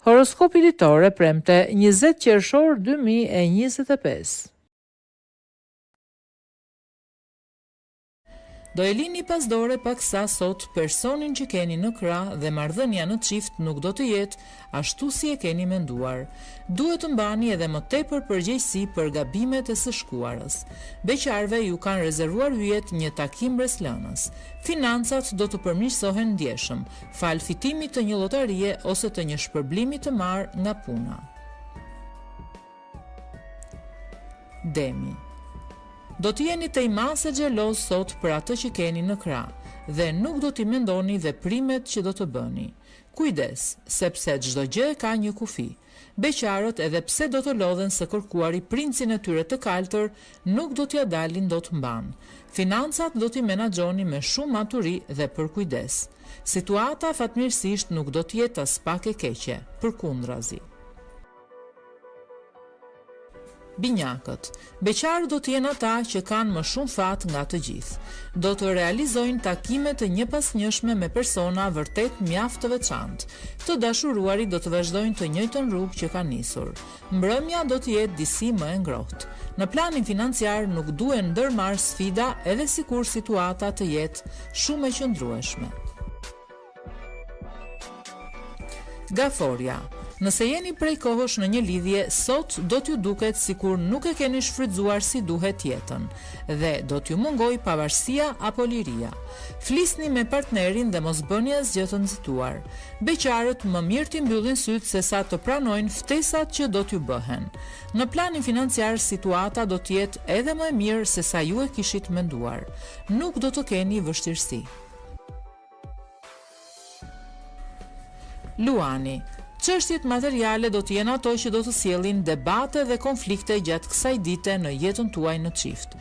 Horoskopi ditore premte 20 qershor 2025. Do e lini pas dore paksa sot personin që keni në krah dhe marrëdhënia në çift nuk do të jetë ashtu si e keni menduar. Duhet të mbani edhe më tepër përgjegjësi për gabimet e së shkuarës. Beqarve ju kanë rezervuar hyjet një takim breslënës. Financat do të përmirësohen ndjeshëm, fal fitimit të një llotarie ose të një shpërblimi të marrë nga puna. Demi. Do të jeni të imase xheloz sot për atë që keni në krah dhe nuk do t'i mendoni veprimet që do të bëni. Kujdes, sepse çdo gjë ka një kufi. Beqarët edhe pse do të lodhen së kërkuari princin e tyre të kaltër, nuk do t'ja dalin dot mban. Financat do t'i menaxhoni me shumë maturi dhe për kujdes. Situata fatmirësisht nuk do të jetë as pak e keqe, përkundrazi. Binjakët. Beqarët do të jenë ata që kanë më shumë fat nga të gjithë. Do të realizojnë takime të njëpasnjëshme me persona vërtet mjaft të veçantë. Të dashuruarit do të vazhdojnë të njëjtën rrugë që kanë nisur. Mbrëmja do të jetë disi më e ngrohtë. Në planin financiar nuk duhen ndërmarrë sfida edhe sikur situata të jetë shumë e qëndrueshme. Gaforia. Nëse jeni prej kohësh në një lidhje, sot do t'ju duket sikur nuk e keni shfrytzuar si duhet jetën dhe do t'ju mungoj pavarësia apo liria. Flisni me partnerin dhe mos bëni asgjë të nxituar. Beqarët më mirë t'i mbyllin syt se sa të pranojnë ftesat që do t'ju bëhen. Në planin financiar situata do t'jetë edhe më e mirë se sa ju e kishit menduar. Nuk do të keni vështirësi. Luani. Çështjet materiale do të jenë ato që do të sjellin debate dhe konflikte gjatë kësaj dite në jetën tuaj në çift.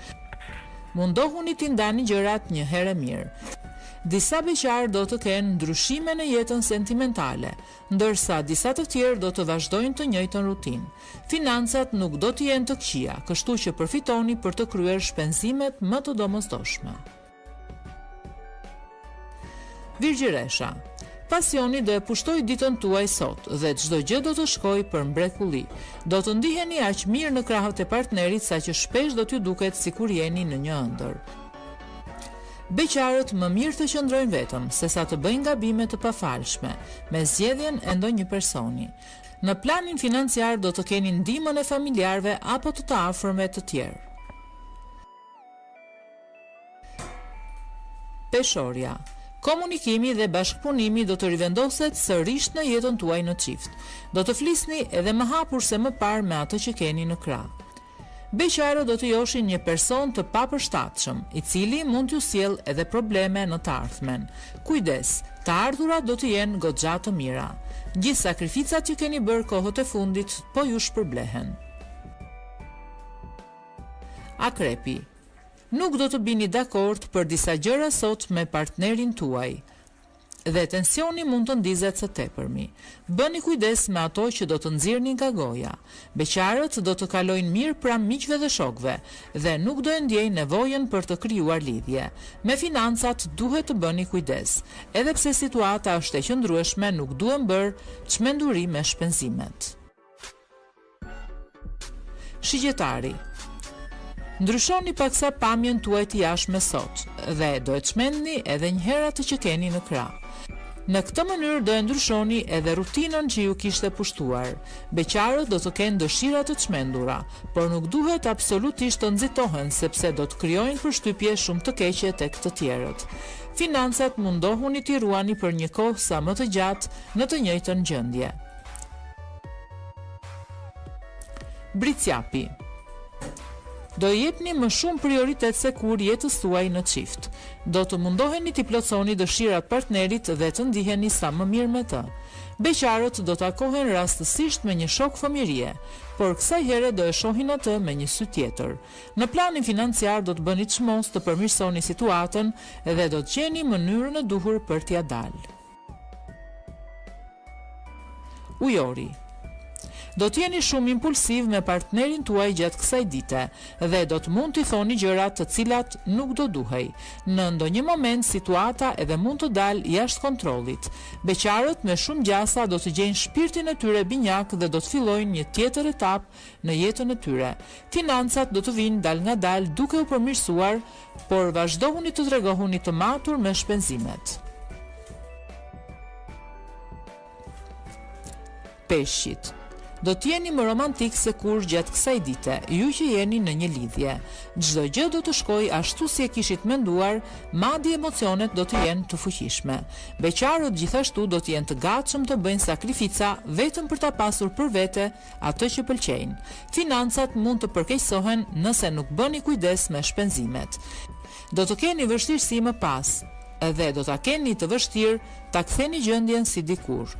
Mundohuni t'i ndani gjërat një herë mirë. Disa beqarë do të kenë ndryshime në jetën sentimentale, ndërsa disa të tjerë do të vazhdojnë të njëjtën rutinë. Financat nuk do të jenë të këqija, kështu që përfitoni për të kryer shpenzimet më të domosdoshme. Virgjëresha. Pasioni do e pushtoj ditën tuaj sot dhe çdo gjë do të shkojë për mrekulli. Do të ndiheni aq mirë në krahët e partnerit sa që shpesh do t'ju duket sikur jeni në një ëndër. Beqarët më mirë të qëndrojnë vetëm sesa të bëjnë gabime të pafalshme me zgjedhjen e ndonjë personi. Në planin financiar do të keni ndihmën e familjarëve apo të afërmëve të tjerë. Peshorja. Komunikimi dhe bashkëpunimi do të rivendoset sërish në jetën tuaj në çift. Do të flisni edhe më hapur se më parë me atë që keni në krah. Beqarët do të joshin një person të papërshtatshëm, i cili mund t'ju sjellë edhe probleme në të ardhmen. Kujdes, të ardhurat do të jenë goxha të mira. Gjithë sakrificat që keni bërë kohët e fundit po ju shpërblehen. Akrepi. Nuk do të bini dakord për disa gjëra sot me partnerin tuaj dhe tensioni mund të ndizet së tepërmi. Bëni kujdes me ato që do të nxirrni nga goja. Beqarët do të kalojnë mirë pranë miqve dhe shokëve dhe nuk do e ndjejnë nevojën për të krijuar lidhje. Me financat duhet të bëni kujdes. Edhe pse situata është e qëndrueshme, nuk duhen bërë çmenduri me shpenzimet. Shigjetari. Ndryshoni paksa pamjen tuaj të jashtme sot dhe do e çmendni edhe një herë atë që keni në krah. Në këtë mënyrë do e ndryshoni edhe rutinën që ju kishte pushtuar. Beqarët do të kenë dëshira të çmendura, por nuk duhet absolutisht të nxitohen sepse do të krijojnë përshtypje shumë të keqe tek të tjerët. Financat mundohuni t'i ruani për një kohë sa më të gjatë në të njëjtën gjendje. Bricjapi. Do jepni më shumë prioritet se kur jetës tuaj në çift. Do të mundoheni t'i plotësoni dëshirat partnerit dhe të ndiheni sa më mirë me të. Beqarët do takohen rastësisht me një shok fëmijërie, por kësaj here do e shohin atë me një sy tjetër. Në planin financiar do të bëni çmos të përmirësoni situatën dhe do të gjeni mënyrën e duhur për t'ia dalë. Ujori. Do t'jeni shumë impulsiv me partnerin tuaj gjatë kësaj dite dhe do të mund t'i thoni gjërat të cilat nuk do duhej. Në ndonjë moment situata edhe mund të dalë jashtë kontrollit. Beqarët me shumë gjasa do të gjejnë shpirtin e tyre binjak dhe do të fillojnë një tjetër etapë në jetën e tyre. Financat do të vinë dal nga dal duke u përmirësuar, por vazhdohuni të tregohuni të matur me shpenzimet. Peshqit. Do t'jeni më romantik se kur gjatë kësaj dite, ju që jeni në një lidhje. Çdo gjë do të shkojë ashtu si e kishit menduar, madje emocionet do të jenë të fuqishme. Beqarët gjithashtu do të jenë të gatshëm të bëjnë sakrifica vetëm për ta pasur për vete atë që pëlqejnë. Financat mund të përkeqësohen nëse nuk bëni kujdes me shpenzimet. Do të keni vështirësi më pas, edhe do ta keni të vështirë ta ktheni gjendjen si dikur.